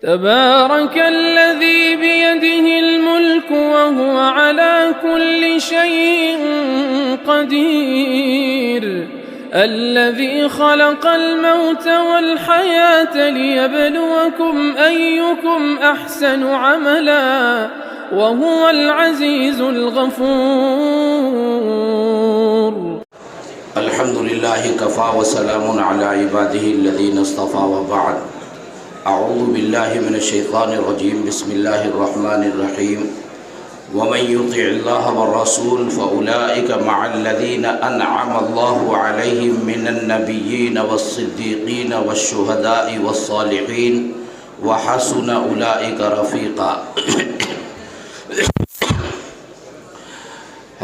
تبارك الذي بيده الملك وهو على كل شيء قدير الذي خلق الموت والحياة ليبلوكم أيكم أحسن عملا وهو العزيز الغفور. الحمد لله كفى وسلام على عباده الذين اصطفى وبعد. اعوذ باللہ من الشیطان الرجیم. بسم اللہ الرحمن الرحیم. ومن يطع الله والرسول فأولئك مع الذين أنعم الله عليهم من النبيين والصديقين والشهداء والصالحين وحسن أولئك رفيقا.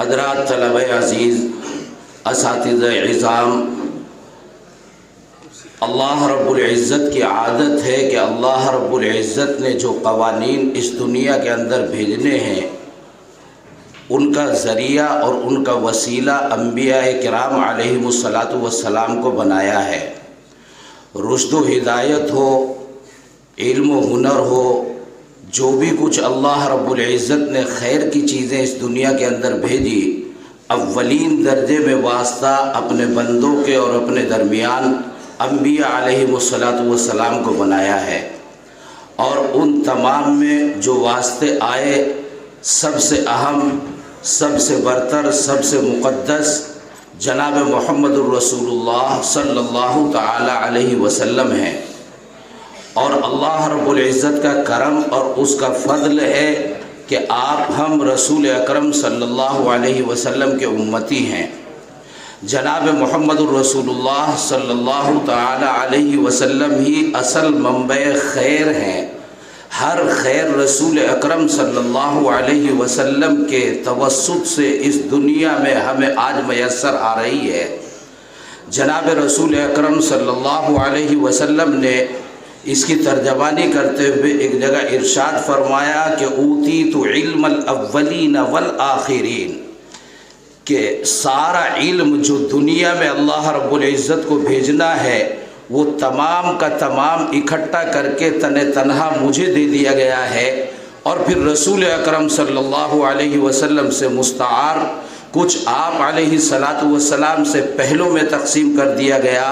حضرات طلبہ عزیز، اساتذہ عظام، اللہ رب العزت کی عادت ہے کہ اللہ رب العزت نے جو قوانین اس دنیا کے اندر بھیجنے ہیں ان کا ذریعہ اور ان کا وسیلہ انبیاء کرام علیہم السلام کو بنایا ہے. رشد و ہدایت ہو، علم و ہنر ہو، جو بھی کچھ اللہ رب العزت نے خیر کی چیزیں اس دنیا کے اندر بھیجی، اولین درجے میں واسطہ اپنے بندوں کے اور اپنے درمیان انبیاء علیہم السلام کو بنایا ہے. اور ان تمام میں جو واسطے آئے، سب سے اہم، سب سے برتر، سب سے مقدس جناب محمد الرسول اللہ صلی اللہ تعالی علیہ وسلم ہیں. اور اللہ رب العزت کا کرم اور اس کا فضل ہے کہ ہم رسول اکرم صلی اللہ علیہ وسلم کے امتی ہیں. جناب محمد الرسول اللہ صلی اللہ تعالی علیہ وسلم ہی اصل منبع خیر ہیں. ہر خیر رسول اکرم صلی اللہ علیہ وسلم کے توسط سے اس دنیا میں ہمیں آج میسر آ رہی ہے. جناب رسول اکرم صلی اللہ علیہ وسلم نے اس کی ترجمانی کرتے ہوئے ایک جگہ ارشاد فرمایا کہ اوتیت علم الاولین والآخرین، کہ سارا علم جو دنیا میں اللہ رب العزت کو بھیجنا ہے وہ تمام کا تمام اکٹھا کر کے تنہا مجھے دے دیا گیا ہے. اور پھر رسول اکرم صلی اللہ علیہ وسلم سے مستعار کچھ آپ علیہ السلام سے پہلوں میں تقسیم کر دیا گیا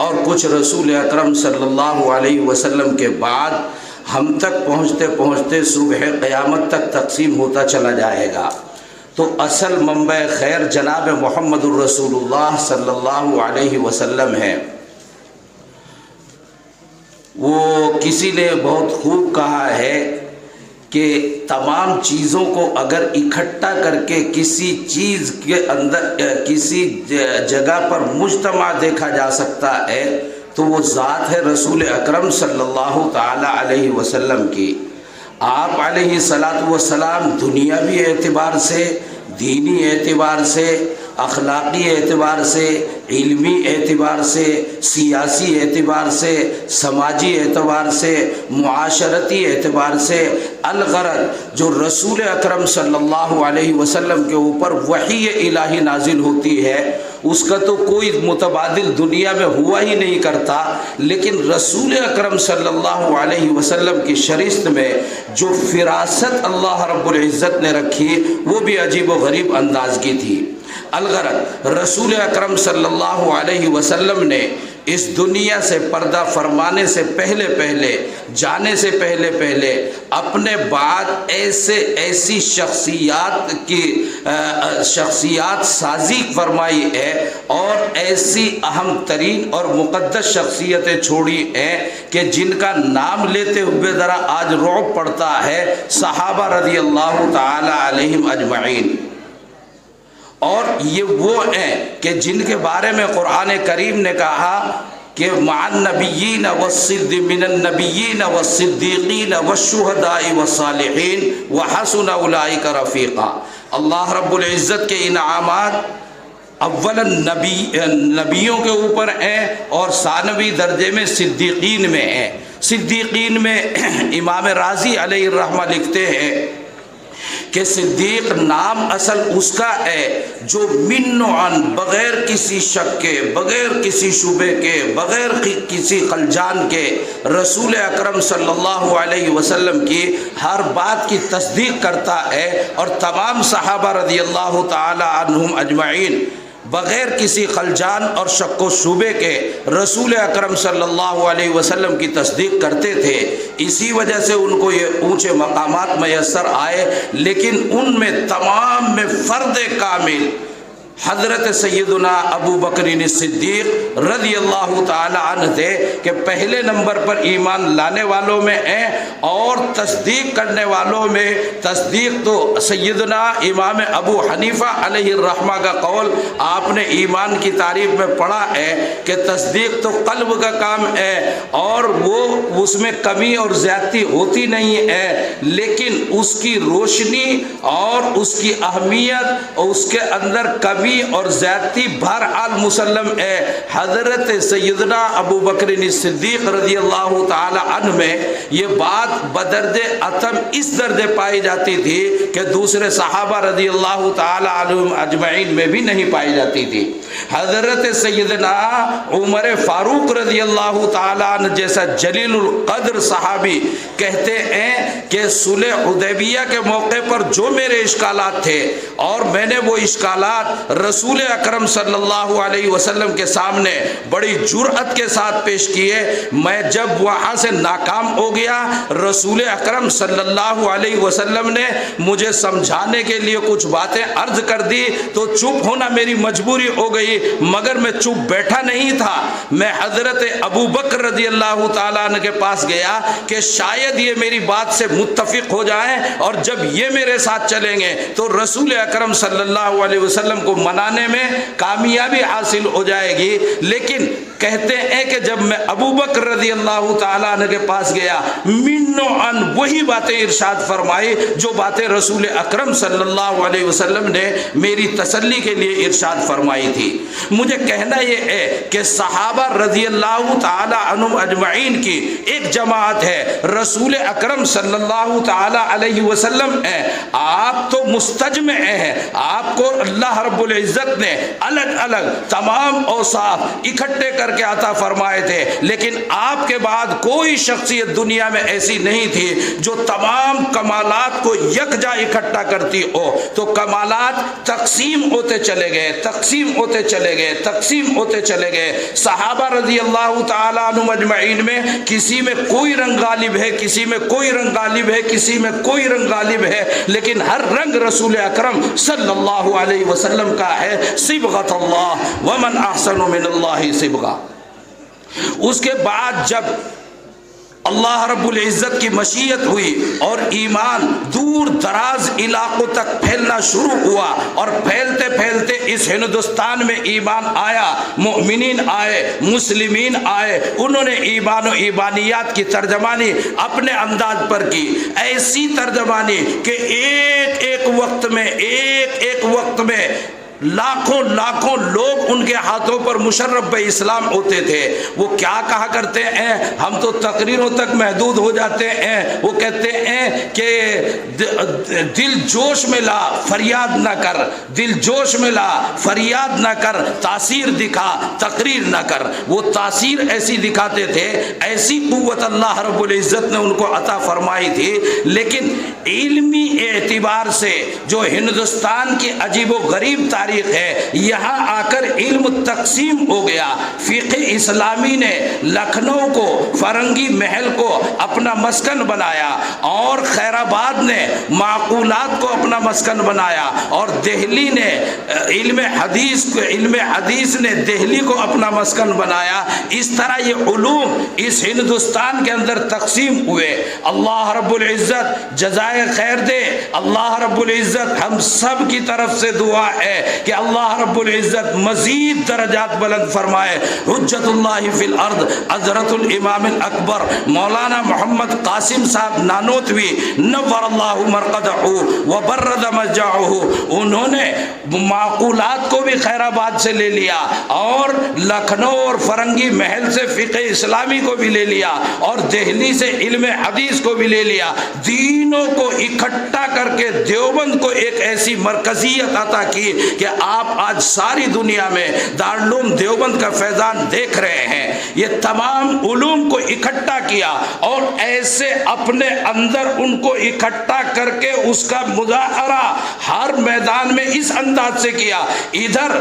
اور کچھ رسول اکرم صلی اللہ علیہ وسلم کے بعد ہم تک پہنچتے پہنچتے صبح قیامت تک تقسیم ہوتا چلا جائے گا. تو اصل منبع خیر جناب محمد الرسول اللہ صلی اللہ علیہ وسلم ہے. وہ کسی نے بہت خوب کہا ہے کہ تمام چیزوں کو اگر اکٹھا کر کے کسی چیز کے اندر کسی جگہ پر مجتمع دیکھا جا سکتا ہے تو وہ ذات ہے رسول اکرم صلی اللہ تعالی علیہ وسلم کی. آپ علیہ السلام دنیاوی اعتبار سے، دینی اعتبار سے، اخلاقی اعتبار سے، علمی اعتبار سے، سیاسی اعتبار سے، سماجی اعتبار سے، معاشرتی اعتبار سے، الغرض جو رسول اکرم صلی اللہ علیہ وسلم کے اوپر وحی الہی نازل ہوتی ہے اس کا تو کوئی متبادل دنیا میں ہوا ہی نہیں کرتا. لیکن رسول اکرم صلی اللہ علیہ وسلم کی شریعت میں جو فراست اللہ رب العزت نے رکھی وہ بھی عجیب و غریب انداز کی تھی. الغرض رسول اکرم صلی اللہ علیہ وسلم نے اس دنیا سے پردہ فرمانے سے پہلے جانے سے پہلے اپنے بعد ایسی شخصیات سازی فرمائی ہے اور ایسی اہم ترین اور مقدس شخصیتیں چھوڑی ہیں کہ جن کا نام لیتے ہوئے ذرا آج رعب پڑتا ہے. صحابہ رضی اللہ تعالی علیہم اجمعین. اور یہ وہ ہیں کہ جن کے بارے میں قرآن کریم نے کہا کہ مع النبیین من النبیین والصدیقین والشہداء والصالحین وحسن اولئک رفیقا. اللہ رب العزت کے انعامات اولا نبیوں کے اوپر ہیں اور ثانوی درجے میں صدیقین میں ہیں. صدیقین میں امام رازی علیہ الرحمہ لکھتے ہیں کہ صدیق نام اصل اس کا ہے جو من عن بغیر کسی شک کے، بغیر کسی شبے کے، بغیر کسی خلجان کے رسول اکرم صلی اللہ علیہ وسلم کی ہر بات کی تصدیق کرتا ہے، اور تمام صحابہ رضی اللہ تعالی عنہم اجمعین بغیر کسی خلجان اور شک و شبے کے رسول اکرم صلی اللہ علیہ وسلم کی تصدیق کرتے تھے۔ اسی وجہ سے ان کو یہ اونچے مقامات میسر آئے، لیکن ان میں تمام میں فرد کامل حضرت سیدنا ابو بکر صدیق رضی اللہ تعالی عنہ تھے کہ پہلے نمبر پر ایمان لانے والوں میں ہیں، اور تصدیق کرنے والوں میں تصدیق تو سیدنا امام ابو حنیفہ علیہ الرحمہ کا قول آپ نے ایمان کی تعریف میں پڑھا ہے کہ تصدیق تو قلب کا کام ہے، اور وہ اس میں کمی اور زیادتی ہوتی نہیں ہے، لیکن اس کی روشنی اور اس کی اہمیت اور اس کے اندر کمی اور زیادتی بہرحال مسلم ہے۔ حضرت سیدنا ابو بکر صدیق رضی اللہ تعالی عنہ میں یہ بات بدرد عتم اس درجے پائی جاتی تھی کہ دوسرے صحابہ رضی اللہ تعالی عنہم اجمعین میں بھی نہیں پائی جاتی تھی۔ حضرت سیدنا عمر فاروق رضی اللہ تعالی عنہ جیسا جلیل القدر صحابی کہتے ہیں کہ صلح حدیبیہ کے موقع پر جو میرے اشکالات تھے اور میں نے وہ اشکالات رسول اکرم صلی اللہ علیہ وسلم کے سامنے بڑی جرأت کے ساتھ پیش کیے، میں جب وہاں سے ناکام ہو گیا رسول اکرم صلی اللہ علیہ وسلم نے مجھے سمجھانے کے لیے کچھ باتیں عرض کر دی تو چپ ہونا میری مجبوری ہو گئی، مگر میں چپ بیٹھا نہیں تھا، میں حضرت ابو بکر رضی اللہ تعالیٰ عنہ کے پاس گیا کہ شاید یہ میری بات سے متفق ہو جائیں، اور جب یہ میرے ساتھ چلیں گے تو رسول اکرم صلی اللہ علیہ وسلم کو منانے میں کامیابی حاصل ہو جائے گی۔ لیکن کہتے ہیں کہ جب میں ابو بکر رضی اللہ تعالیٰ عنہ کے پاس گیا منو ان وہی باتیں ارشاد فرمائی جو باتیں رسول اکرم صلی اللہ علیہ وسلم نے میری تسلی کے لیے ارشاد فرمائی تھی۔ مجھے کہنا یہ ہے کہ صحابہ رضی اللہ تعالیٰ عنہم اجمعین کی ایک جماعت ہے، رسول اکرم صلی اللہ تعالیٰ علیہ وسلم ہے، آپ تو مستجمع ہیں، آپ کو اللہ رب العزت نے الگ الگ تمام اوصاف اکٹھے کر کے عطا فرمائے تھے، لیکن آپ کے بعد کوئی شخصیت دنیا میں ایسی نہیں تھی جو تمام کمالات کو یکجا اکٹھا کرتی ہو، تو کمالات تقسیم ہوتے چلے گئے، تقسیم ہوتے چلے گئے، تقسیم ہوتے چلے گئے۔ صحابہ رضی اللہ تعالیٰ عنہم اجمعین میں کسی میں کوئی رنگ غالب ہے، کسی میں کوئی رنگ غالب ہے، کسی میں کوئی رنگ غالب ہے، لیکن ہر رنگ رسول اکرم صلی اللہ علیہ وسلم کا ہے۔ صبغۃ اللہ ومن احسن من اللہ صبغہ۔ اس کے بعد جب اللہ رب العزت کی مشیت ہوئی اور ایمان دور دراز علاقوں تک پھیلنا شروع ہوا، اور پھیلتے پھیلتے اس ہندوستان میں ایمان آیا، مومنین آئے، مسلمین آئے، انہوں نے ایمان و ایمانیات کی ترجمانی اپنے انداز پر کی، ایسی ترجمانی کہ ایک وقت میں لاکھوں لاکھوں لوگ ان کے ہاتھوں پر مشرف اسلام ہوتے تھے۔ وہ کیا کہا کرتے ہیں، ہم تو تقریروں تک محدود ہو جاتے ہیں، وہ کہتے ہیں کہ دل جوش میں لا فریاد نہ کر، دل جوش میں لا فریاد نہ کر، تاثیر دکھا تقریر نہ کر۔ وہ تاثیر ایسی دکھاتے تھے، ایسی قوت اللہ رب العزت نے ان کو عطا فرمائی تھی، لیکن علمی اعتبار سے جو ہندوستان کی عجیب و غریب تاریخ ہے، یہاں آ کر علم تقسیم ہو گیا۔ فقہ اسلامی نے لکھنؤ کو، فرنگی محل کو اپنا مسکن بنایا، اور خیر آباد نے معقولات کو اپنا مسکن بنایا، اور دہلی نے علم حدیث نے دہلی کو اپنا مسکن بنایا۔ اس طرح یہ علوم اس ہندوستان کے اندر تقسیم ہوئے۔ اللہ رب العزت جزائے خیر دے، اللہ رب العزت ہم سب کی طرف سے دعا ہے کہ اللہ رب العزت مزید درجات بلند فرمائے۔ حجت اللہ فی الارض حضرت الامام الاکبر مولانا محمد قاسم صاحب نانوتوی نور اللہ مرقدہ وبرد مضجعہ، انہوں نے معقولات کو بھی خیر آباد سے لے لیا اور لکھنؤ اور فرنگی محل سے فقہ اسلامی کو بھی لے لیا اور دہلی سے علم حدیث کو بھی لے لیا، دینوں کو اکٹھا کر کے دیوبند کو ایک ایسی مرکزیت عطا کی کہ آپ آج ساری دنیا میں دارالعلوم دیوبند کا فیضان دیکھ رہے ہیں۔ یہ تمام علوم کو اکٹھا کیا اور ایسے اپنے اندر ان کو اکٹھا کر کے اس کا مظاہرہ ہر میدان میں اس انداز سے کیا۔ ادھر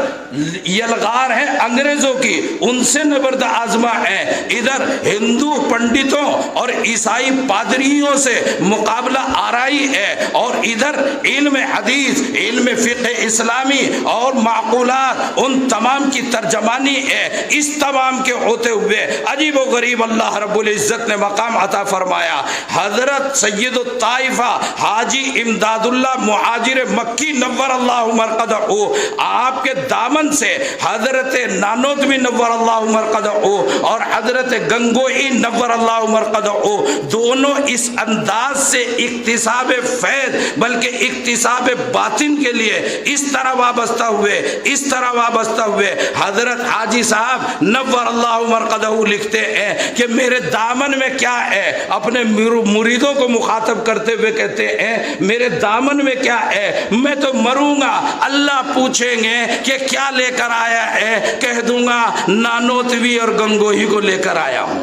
یلغار ہے انگریزوں کی، ان سے نبرد آزما ہے، ادھر ہندو پنڈتوں اور عیسائی پادریوں سے مقابلہ آرائی ہے، اور ادھر علم حدیث، علم فقہ اسلامی اور معقولات ان تمام کی ترجمانی ہے۔ اس تمام کے ہوتے ہوئے عجیب و غریب اللہ رب العزت نے مقام عطا فرمایا۔ حضرت سید الطائفہ حاجی امداد اللہ مہاجر مکی نور اللہ مرقدہ، آپ کے دامن سے حضرت نانوتوی نور اللہ مرقدہ اور حضرت گنگوئی نور اللہ مرقدہ دونوں اس انداز سے اکتساب فیض بلکہ اکتساب باطن کے لیے اس طرح وابستہ ہوئے حضرت حاجی صاحب نور اللہ مرقدہ لکھتے ہیں کہ میرے دامن میں کیا ہے، اپنے مریدوں کو مخاطب کرتے ہوئے کہتے ہیں میرے دامن میں کیا ہے، میں تو مروں گا، اللہ پوچھیں گے کہ کیا لے کر آیا ہے، کہہ دوں گا نانوتوی اور گنگوہی کو لے کر آیا ہوں۔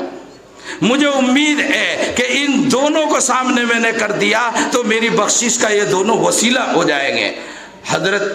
مجھے امید ہے کہ ان دونوں کو سامنے میں نے کر دیا تو میری بخشش کا یہ دونوں وسیلہ ہو جائیں گے۔ حضرت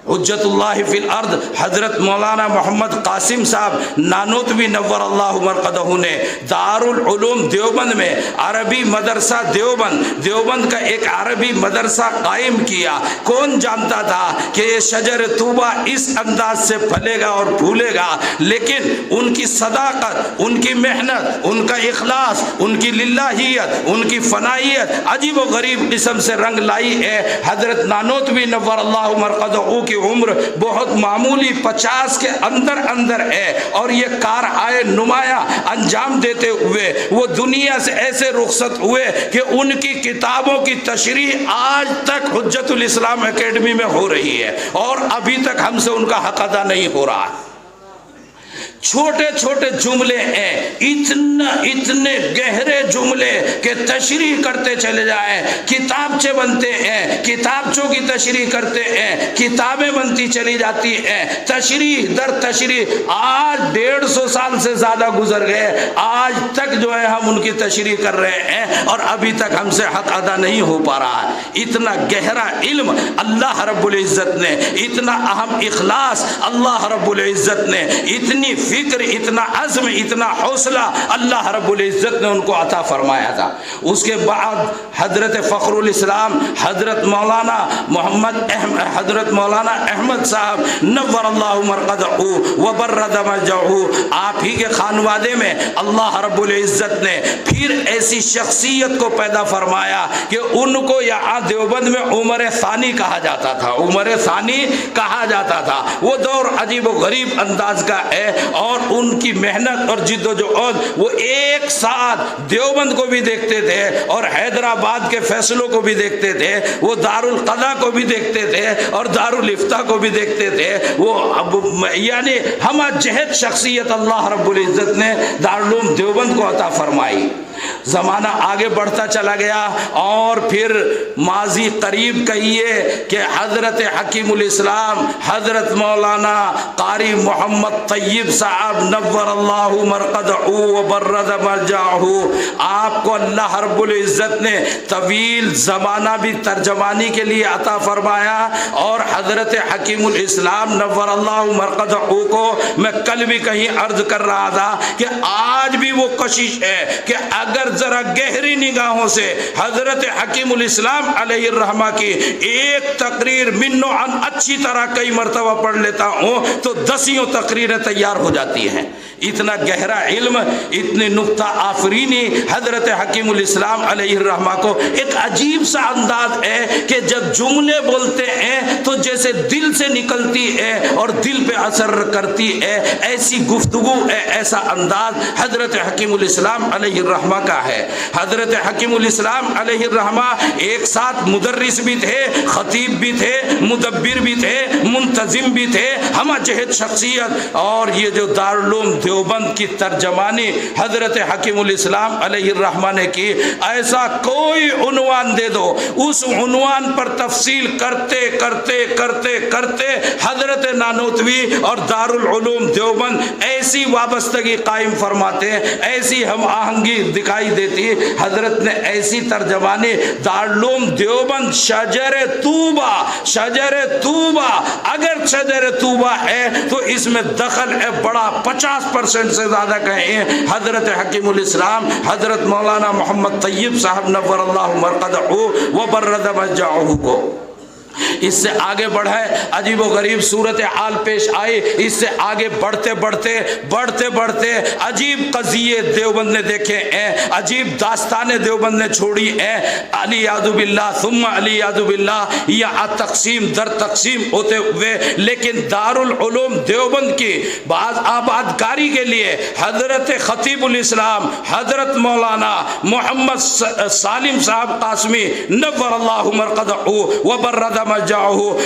حجت اللہ فی الارض حضرت مولانا محمد قاسم صاحب نانوتوی نور اللہ مرقدہ نے دارالعلوم دیوبند میں عربی مدرسہ دیوبند کا ایک عربی مدرسہ قائم کیا۔ کون جانتا تھا کہ یہ شجر طوبہ اس انداز سے پھلے گا اور پھولے گا، لیکن ان کی صداقت، ان کی محنت، ان کا اخلاص، ان کی للہیت، ان کی فنائیت عجیب و غریب قسم سے رنگ لائی ہے۔ حضرت نانوتوی نور اللہ مرقدہ کی عمر بہت معمولی 50 کے اندر ہے، اور یہ کار آئے نمایاں انجام دیتے ہوئے وہ دنیا سے ایسے رخصت ہوئے کہ ان کی کتابوں کی تشریح آج تک حجت الاسلام اکیڈمی میں ہو رہی ہے اور ابھی تک ہم سے ان کا حق ادا نہیں ہو رہا۔ چھوٹے چھوٹے جملے ہیں، اتنے گہرے جملے کہ تشریح کرتے چلے جائیں، کتابچے بنتے ہیں، کتابچوں کی تشریح کرتے ہیں، کتابیں بنتی چلی جاتی ہیں، تشریح در تشریح۔ آج 150 سال سے زیادہ گزر گئے، آج تک جو ہے ہم ان کی تشریح کر رہے ہیں اور ابھی تک ہم سے حق ادا نہیں ہو پا رہا ہے۔ اتنا گہرا علم اللہ رب العزت نے، اتنا اہم اخلاص اللہ رب العزت نے، اتنی فکر، اتنا عزم، اتنا حوصلہ اللہ رب العزت نے ان کو عطا فرمایا تھا۔ اس کے بعد حضرت فخر الاسلام حضرت مولانا احمد صاحب نور اللہ مرقدہ وبرد مضجعہ، آپ ہی کے خانوادے میں اللہ رب العزت نے پھر ایسی شخصیت کو پیدا فرمایا کہ ان کو یہاں دیوبند میں عمر ثانی کہا جاتا تھا۔ وہ دور عجیب و غریب انداز کا ہے، اور ان کی محنت اور جد و جہد، وہ ایک ساتھ دیوبند کو بھی دیکھتے تھے اور حیدرآباد کے فیصلوں کو بھی دیکھتے تھے، وہ دارالقضا کو بھی دیکھتے تھے اور دارالفتاح کو بھی دیکھتے تھے۔ وہ یعنی ہمہ جہت شخصیت اللہ رب العزت نے دارالعلوم دیوبند کو عطا فرمائی۔ زمانہ آگے بڑھتا چلا گیا اور پھر ماضی قریب کہیے کہ حضرت حکیم الاسلام حضرت مولانا قاری محمد طیب صاحب نور اللہ مرقدہ وبرد مضجعہ، آپ کو اللہ رب العزت نے طویل زمانہ بھی ترجمانی کے لیے عطا فرمایا، اور حضرت حکیم الاسلام نور اللہ مرقدہ کو میں کل بھی کہیں عرض کر رہا تھا کہ آج بھی وہ کوشش ہے کہ اگر اگر ذرا گہری نگاہوں سے حضرت حکیم الاسلام علیہ الرحمہ کی ایک تقریر من و عن اچھی طرح کئی مرتبہ پڑھ لیتا ہوں تو 10 تقریریں تیار ہو جاتی ہیں. اتنا گہرا علم، اتنی نکتہ آفرینی حضرت حکیم الاسلام علیہ الرحمہ کو. ایک عجیب سا انداز ہے کہ جب جملے بولتے ہیں تو جیسے دل سے نکلتی ہے اور دل پہ اثر کرتی ہے، ایسی گفتگو ہے، ایسا انداز حضرت حکیم الاسلام علیہ الرحمہ کا ہے. حضرت حکیم الاسلام علیہ الرحمہ ایک ساتھ مدرس بھی تھے، خطیب بھی تھے، مدبر بھی تھے، منتظم بھی تھے، ہمہ جہت شخصیت. اور یہ جو دارالعلوم دیوبند کی ترجمانی حضرت حکیم الاسلام علیہ الرحمہ نے کی، ایسا کوئی عنوان دے دو، اس عنوان پر تفصیل کرتے کرتے کرتے کرتے حضرت نانوتوی اور دارالعلوم دیوبند ایسی وابستگی قائم فرماتے ہیں، ایسی ہم آہنگی دکھائی دیتی. حضرت نے ایسی ترجمانی دارالعلوم دیوبند شجر طوبہ، شجر طوبہ، اگر شجر طوبہ ہے تو اس میں دخل ہے بڑا 50% سے زیادہ کہیں حضرت حکیم الاسلام حضرت مولانا محمد طیب صاحب نور اللہ مرقدہ وبرد مجاعہ کو. اس سے آگے بڑھے عجیب و غریب صورتحال پیش آئی. اس سے آگے بڑھتے بڑھتے بڑھتے بڑھتے عجیب قضیے دیوبند نے دیکھے ہیں، عجیب داستانیں دیوبند نے چھوڑی ہیں. علی یعذ باللہ ثم علی یعذ باللہ، یا تقسیم در تقسیم ہوتے ہوئے. لیکن دارالعلوم دیوبند کی بعض آبادکاری کے لیے حضرت خطیب الاسلام حضرت مولانا محمد سالم صاحب قاسمی نور اللہ مرقدہ وبرد مجاعہ،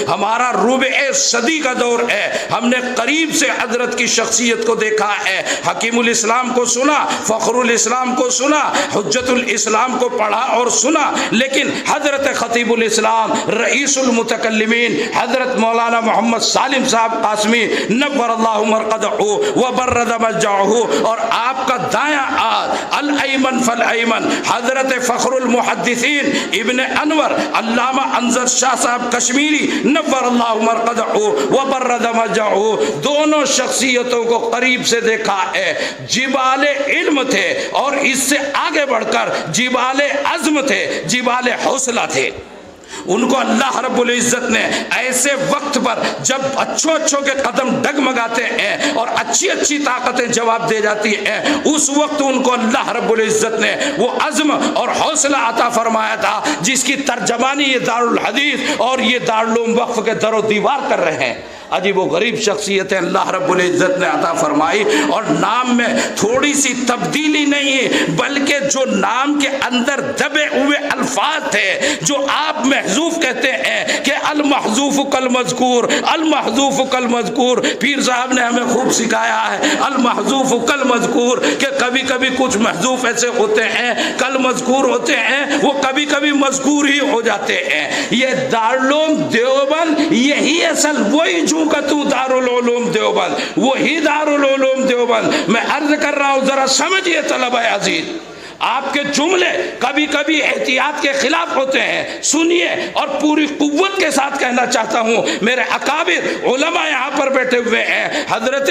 ہمارا ربع صدی کا دور ہے. ہم نے قریب سے حضرت کی شخصیت کو دیکھا ہے. حکیم الاسلام کو سنا، فخر الاسلام کو سنا، حجت الاسلام کو پڑھا اور سنا. لیکن حضرت خطیب الاسلام رئیس المتکلمین حضرت مولانا محمد سالم صاحب قاسمی نور اللہ مرقدہ وبرد مجاعہ، اور آپ کا دایاں ہاتھ الایمن فالایمن حضرت فخر المحدثین ابن انور علامہ انظر شاہ صاحب کشمیری نور اللہ مرقدہ وبرد مجاعہ، دونوں شخصیتوں کو قریب سے دیکھا ہے. جبال علم تھے اور اس سے آگے بڑھ کر جبال عزم تھے، جبال حوصلہ تھے. ان کو اللہ رب العزت نے ایسے وقت پر جب اچھوں کے قدم ڈگمگاتے ہیں اور اچھی طاقتیں جواب دے جاتی ہیں، اس وقت ان کو اللہ رب العزت نے وہ عزم اور حوصلہ عطا فرمایا تھا جس کی ترجمانی یہ دارالحدیث اور یہ دارالعلوم وقف کے در و دیوار کر رہے ہیں. عجیب و غریب شخصیتیں اللہ رب العزت نے عطا فرمائی. اور نام میں تھوڑی سی تبدیلی نہیں، بلکہ جو نام کے اندر دبے ہوئے الفاظ تھے جو آپ محذوف کہتے ہیں کہ المحذوف کالمذکور، المحذوف کالمذکور. پیر صاحب نے ہمیں خوب سکھایا ہے المحذوف کالمذکور، کہ کبھی کبھی کچھ محذوف ایسے ہوتے ہیں کالمذکور ہوتے ہیں، وہ کبھی کبھی مذکور ہی ہو جاتے ہیں. یہ دارالعلوم دیوبند یہی اصل وہی تو دارالعلوم دیوبند، وہی دارالعلوم دیوبند. میں عرض کر رہا ہوں ذرا سمجھیے طلبہ عزیز، آپ کے جملے کبھی کبھی احتیاط کے خلاف ہوتے ہیں، سنیے. اور پوری قوت کے ساتھ کہنا چاہتا ہوں، میرے اکابر علماء یہاں پر بیٹھے ہوئے ہیں، حضرت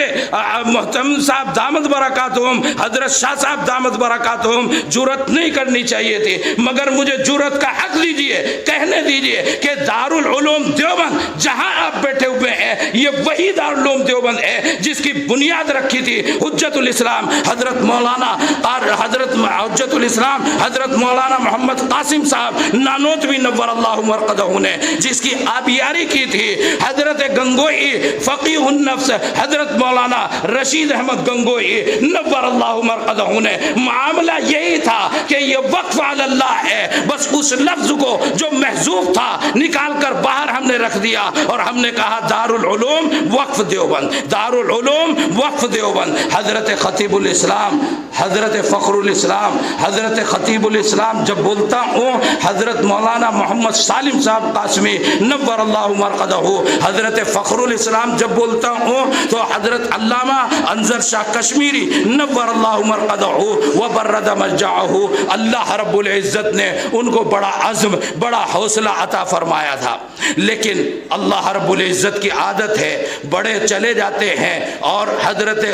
محترم صاحب دامت برکاتہم، حضرت شاہ صاحب دامت برکاتہم. جرأت نہیں کرنی چاہیے تھی، مگر مجھے جرأت کا حق دیجئے، کہنے دیجئے کہ دارالعلوم دیوبند جہاں آپ بیٹھے ہوئے ہیں یہ وہی دارالعلوم دیوبند ہے جس کی بنیاد رکھی تھی حجت الاسلام حضرت مولانا اور حضرت حجت الاسلام حضرت مولانا محمد قاسم صاحب نانوتوی نور اللہ مرقدہ نے، جس کی آبیاری کی تھی حضرت گنگوئی فقیہ النفس حضرت مولانا رشید احمد گنگوئی نور اللہ مرقدہ نے. معاملہ یہی تھا کہ یہ وقف علی اللہ ہے، بس اس لفظ کو جو محذوف تھا نکال کر باہر ہم نے رکھ دیا اور ہم نے کہا دارالعلوم وقف دیوبند، دارالعلوم وقف دیوبند. حضرت خطیب الاسلام حضرت فخر الاسلام حضرت خطیب الاسلام جب بولتا ہوں، حضرت مولانا محمد سالم صاحب قاسمی نور اللہ مرقدہ، حضرت فخر الاسلام جب بولتا ہوں تو حضرت علامہ انظر شاہ کشمیری نور اللہ مرقدہ وبرد مجاعہ. اللہ رب العزت نے ان کو بڑا عزم بڑا حوصلہ عطا فرمایا تھا. لیکن اللہ رب العزت کی عادت ہے، بڑے چلے جاتے ہیں اور حضرت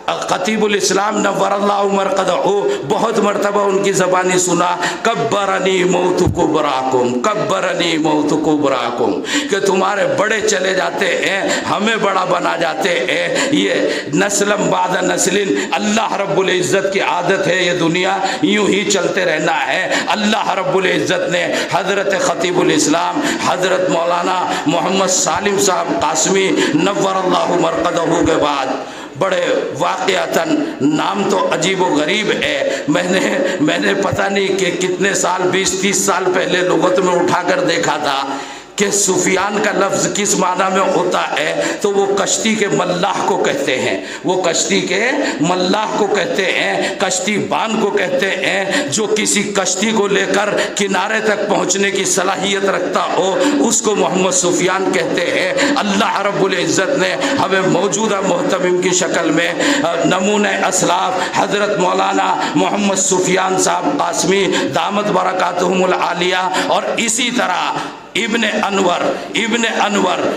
خطیب الاسلام نور اللہ مرقدہ بہت مرتبہ ان کی زبانی سنا، کبرنی موت کبراکم، کبرنی موت کبراکم، کہ تمہارے بڑے چلے جاتے ہیں ہمیں بڑا بنا جاتے ہیں۔ یہ نسلم بعد نسل، اللہ رب العزت کی عادت ہے، یہ دنیا یوں ہی چلتے رہنا ہے۔ اللہ رب العزت نے حضرت خطیب الاسلام حضرت مولانا محمد سالم صاحب قاسمی نور اللہ مرقدہ کے بعد بڑے واقعتاً، نام تو عجیب و غریب ہے، میں نے پتہ نہیں کہ کتنے سال 20-30 سال پہلے لغت میں اٹھا کر دیکھا تھا کہ سفیان کا لفظ کس معنی میں ہوتا ہے، تو وہ کشتی کے ملاح کو کہتے ہیں، وہ کشتی کے ملاح کو کہتے ہیں، کشتی بان کو کہتے ہیں، جو کسی کشتی کو لے کر کنارے تک پہنچنے کی صلاحیت رکھتا ہو اس کو محمد سفیان کہتے ہیں۔ اللہ رب العزت نے ہمیں موجودہ محتمم کی شکل میں نمونہ اسلاف حضرت مولانا محمد سفیان صاحب قاسمی دامت برکاتہم العالیہ، اور اسی طرح ابن انور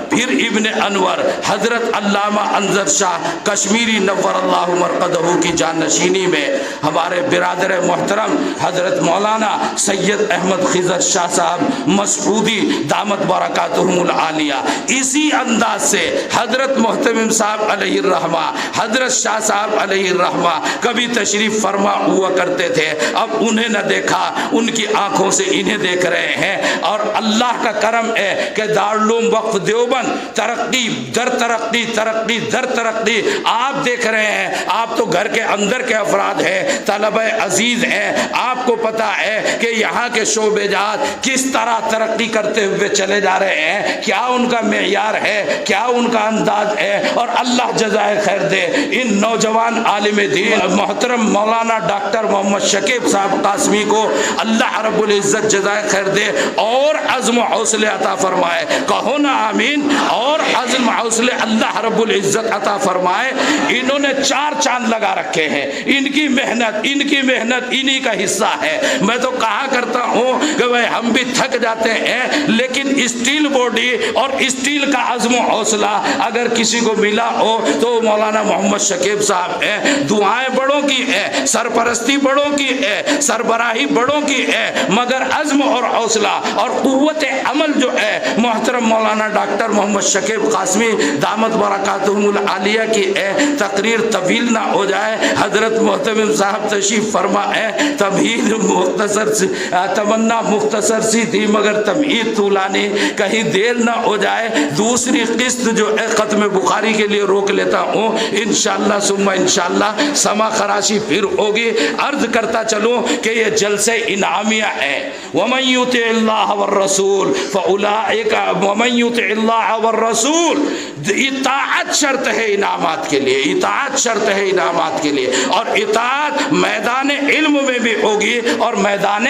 پھر ابن انور حضرت علامہ انظر شاہ کشمیری نور اللہ مرقدہ کی جانشینی میں ہمارے برادر محترم حضرت مولانا سید احمد خضر شاہ صاحب مسعودی دامت برکاتہم العالیہ، اسی انداز سے حضرت محتمم صاحب علیہ الرحمہ، حضرت شاہ صاحب علیہ الرحمہ کبھی تشریف فرما ہوا کرتے تھے، اب انہیں نہ دیکھا ان کی آنکھوں سے انہیں دیکھ رہے ہیں، اور اللہ کا کرم ہے کہ دارالعلوم وقف دیوبند ترقی در ترقی، ترقی در ترقی آپ دیکھ رہے ہیں۔ آپ تو گھر کے اندر کے افراد ہیں، طلبہ عزیز ہیں، آپ کو پتا ہے کہ یہاں کے شعبے جات کس طرح ترقی کرتے ہوئے چلے جا رہے ہیں، کیا ان کا معیار ہے، کیا ان کا انداز ہے، اور اللہ جزائے خیر دے ان نوجوان عالم دین محترم مولانا ڈاکٹر محمد شکیب صاحب قاسمی کو اللہ رب العزت جزائے خیر دے اور عزم و حوصلے عطا فرمائے، کہو نا آمین، اور عزم حوصلے اللہ رب العزت عطا فرمائے۔ انہوں نے 4 چاند لگا رکھے ہیں، ان کی محنت انہی کا حصہ ہے۔ میں تو کہا کرتا ہوں کہ بھائی ہم بھی تھک جاتے ہیں، لیکن اسٹیل باڈی اور اسٹیل کا عزم و حوصلہ اگر کسی کو ملا ہو تو مولانا محمد شکیب صاحب ہیں۔ دعائیں بڑوں کی ہے، سرپرستی بڑوں کی ہے، سربراہی بڑوں کی ہے، مگر عزم اور حوصلہ اور قوت عمل جو ہے محترم مولانا ڈاکٹر محمد شکیب قاسمی دامت برکاتہم العالیہ کی ہے۔ تقریر طویل نہ ہو جائے، حضرت محتمم صاحب تشریف فرما ہے، تمہید مختصر سی تمنا مختصر سی تھی مگر تمہید طولانی، کہیں دیر نہ ہو جائے۔ دوسری قسط جو ہے ختم بخاری کے لیے روک لیتا ہوں، انشاءاللہ ثم انشاءاللہ سما خراشی پھر ہوگی۔ عرض کرتا چلوں کہ یہ جلسے انعامیہ ہے، وَمَن يُطِعِ اللَّهَ وَالرَّسُولَ فَأُولَٰئِكَ وَمَن يُطِعِ اللَّهَ وَالرَّسُولَ، اطاعت شرط ہے انعامات کے لیے، اطاعت شرط ہے انعامات کے لیے، اور اطاعت میدان علم میں بھی ہوگی اور میدان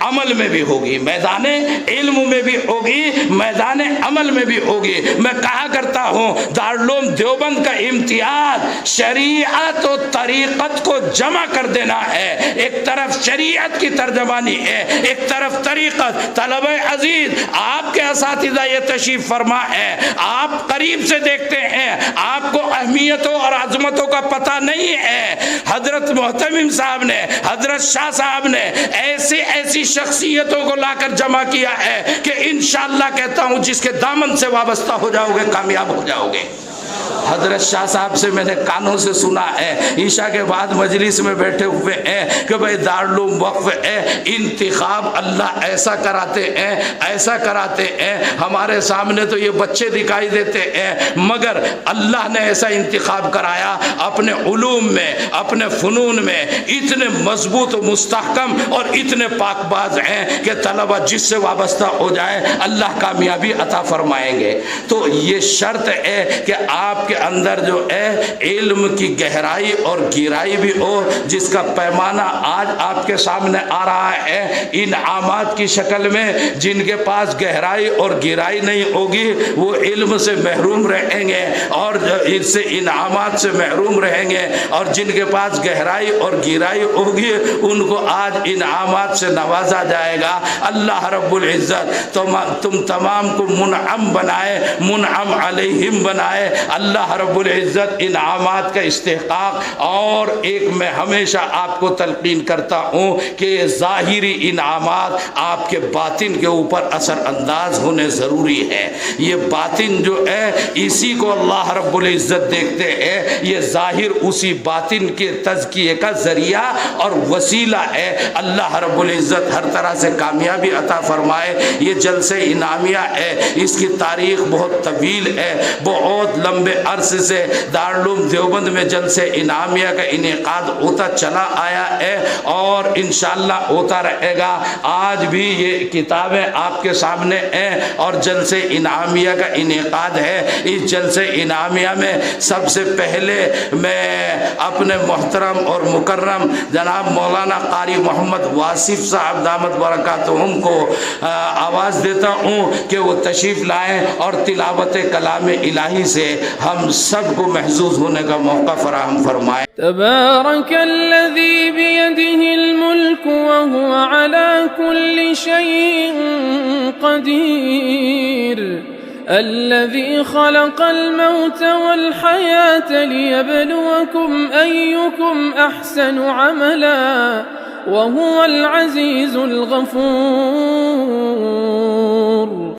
عمل میں بھی ہوگی، میدان علم میں بھی ہوگی، میدان عمل میں بھی ہوگی۔ میں کہا کرتا ہوں دارالعلوم دیوبند کا امتیاز شریعت و طریقت کو جمع کر دینا ہے۔ ایک طرف شریعت کی ترجمانی ہے، ایک طرف طریقت۔ طلبہ عزیز، آپ کے اساتذہ یہ تشریف فرما ہے، آپ قریب سے دیکھتے ہیں، آپ کو اہمیتوں اور عظمتوں کا پتہ نہیں ہے۔ حضرت محتمم صاحب نے، حضرت شاہ صاحب نے ایسی شخصیتوں کو لا کر جمع کیا ہے کہ انشاءاللہ کہتا ہوں جس کے دامن سے وابستہ ہو جاؤ گے کامیاب ہو جاؤ گے۔ حضرت شاہ صاحب سے میں نے کانوں سے سنا ہے، عشاء کے بعد مجلس میں بیٹھے ہوئے ہیں کہ بھئی دارالعلوم وقف ہے، انتخاب اللہ ایسا کراتے ہیں، ایسا کراتے ہیں، ہمارے سامنے تو یہ بچے دکھائی دیتے ہیں، مگر اللہ نے ایسا انتخاب کرایا اپنے علوم میں، اپنے فنون میں، اتنے مضبوط و مستحکم اور اتنے پاک باز ہیں کہ طلبہ جس سے وابستہ ہو جائے اللہ کامیابی عطا فرمائیں گے۔ تو یہ شرط ہے کہ آپ کے اندر جو ہے علم کی گہرائی اور گہرائی بھی ہو، جس کا پیمانہ آج آپ کے سامنے آ رہا ہے انعامات کی شکل میں۔ جن کے پاس گہرائی اور گہرائی نہیں ہوگی وہ علم سے محروم رہیں گے اور اس سے انعامات سے محروم رہیں گے، اور جن کے پاس گہرائی اور گہرائی ہوگی ان کو آج انعامات سے نوازا جائے گا۔ اللہ رب العزت تم تمام کو منعم بنائے، منعم علیہم بنائے۔ اللہ رب العزت انعامات کا استحقاق. اور ایک میں ہمیشہ آپ کو تلقین کرتا ہوں کہ یہ ظاہری انعامات آپ کے باطن کے اوپر اثر انداز ہونے ضروری ہے. یہ باطن جو ہے اسی کو اللہ رب العزت دیکھتے ہیں. یہ ظاہر اسی باطن کے تزکیے کا ذریعہ اور وسیلہ ہے. اللہ رب العزت ہر طرح سے کامیابی عطا فرمائے. یہ جلسہ انعامیہ ہے، اس کی تاریخ بہت طویل ہے. بہت لمبے عرصے سے دارالعلوم دیوبند میں جلسہ انعامیہ کا انعقاد ہوتا چلا آیا ہے اور انشاءاللہ ہوتا رہے گا. آج بھی یہ کتابیں آپ کے سامنے ہیں اور جلسہ انعامیہ کا انعقاد ہے. اس جلسہ انعامیہ میں سب سے پہلے میں اپنے محترم اور مکرم جناب مولانا قاری محمد واصف صاحب دامت برکاتہم کو آواز دیتا ہوں کہ وہ تشریف لائیں اور تلاوت کلام الہی سے ہم سب کو محظوظ ہونے کا موقع فراہم فرمائیں. تبارك الذي بيده الملك وهو على كل شيء قدير الذي خلق الموت والحياة ليبلوكم أيكم أحسن عملا وهو العزيز الغفور.